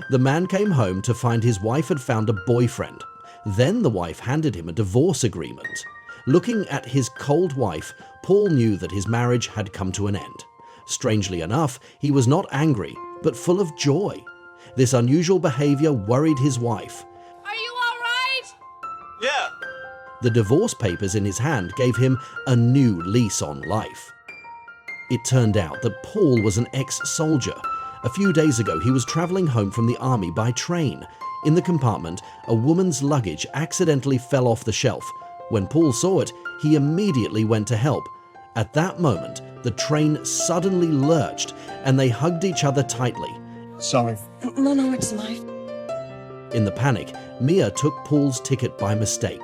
The man came home to find his wife had found a boyfriend. Then the wife handed him a divorce agreement. Looking at his cold wife, Paul knew that his marriage had come to an end. Strangely enough, he was not angry, but full of joy. This unusual behavior worried his wife. Are you all right? Yeah. The divorce papers in his hand gave him a new lease on life. It turned out that Paul was an ex-soldier. A few days ago, he was traveling home from the army by train. In the compartment, a woman's luggage accidentally fell off the shelf. When Paul saw it, he immediately went to help. At that moment, the train suddenly lurched and they hugged each other tightly. Sorry. No, it's life. In the panic, Mia took Paul's ticket by mistake.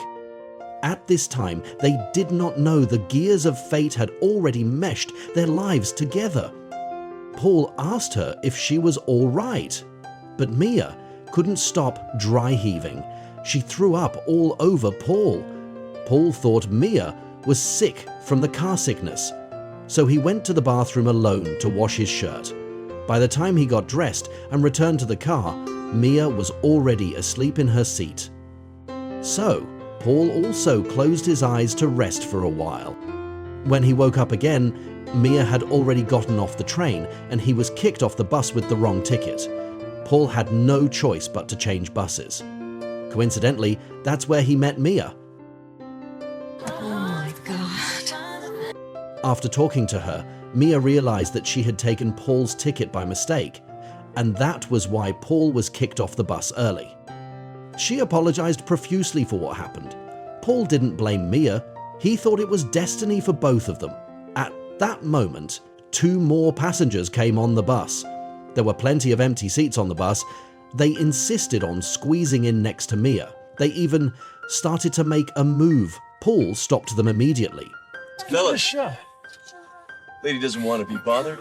At this time, they did not know the gears of fate had already meshed their lives together. Paul asked her if she was all right, but Mia couldn't stop dry heaving. She threw up all over Paul. Paul thought Mia was sick from the car sickness, so he went to the bathroom alone to wash his shirt. By the time he got dressed and returned to the car, Mia was already asleep in her seat. So, Paul also closed his eyes to rest for a while. When he woke up again, Mia had already gotten off the train and he was kicked off the bus with the wrong ticket. Paul had no choice but to change buses. Coincidentally, that's where he met Mia. After talking to her, Mia realized that she had taken Paul's ticket by mistake, and that was why Paul was kicked off the bus early. She apologized profusely for what happened. Paul didn't blame Mia. He thought it was destiny for both of them. At that moment, 2 more passengers came on the bus. There were plenty of empty seats on the bus. They insisted on squeezing in next to Mia. They even started to make a move. Paul stopped them immediately. Fellas, lady doesn't want to be bothered.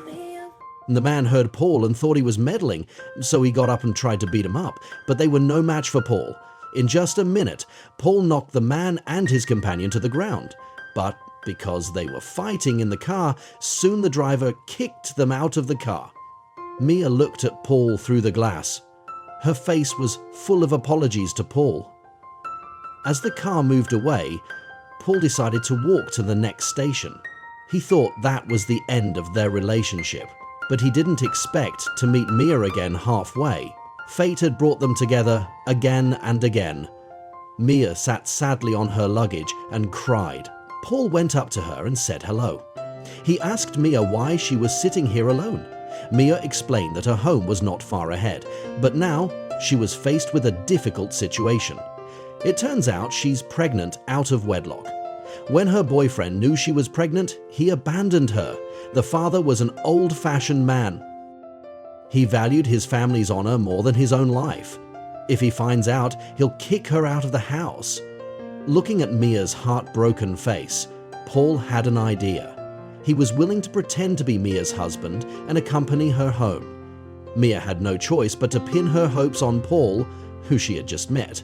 The man heard Paul and thought he was meddling, so he got up and tried to beat him up, but they were no match for Paul. In just a minute, Paul knocked the man and his companion to the ground. But because they were fighting in the car, soon the driver kicked them out of the car. Mia looked at Paul through the glass. Her face was full of apologies to Paul. As the car moved away, Paul decided to walk to the next station. He thought that was the end of their relationship, but he didn't expect to meet Mia again halfway. Fate had brought them together again and again. Mia sat sadly on her luggage and cried. Paul went up to her and said hello. He asked Mia why she was sitting here alone. Mia explained that her home was not far ahead, but now she was faced with a difficult situation. It turns out she's pregnant out of wedlock. When her boyfriend knew she was pregnant, he abandoned her. The father was an old-fashioned man. He valued his family's honor more than his own life. If he finds out, he'll kick her out of the house. Looking at Mia's heartbroken face, Paul had an idea. He was willing to pretend to be Mia's husband and accompany her home. Mia had no choice but to pin her hopes on Paul, who she had just met.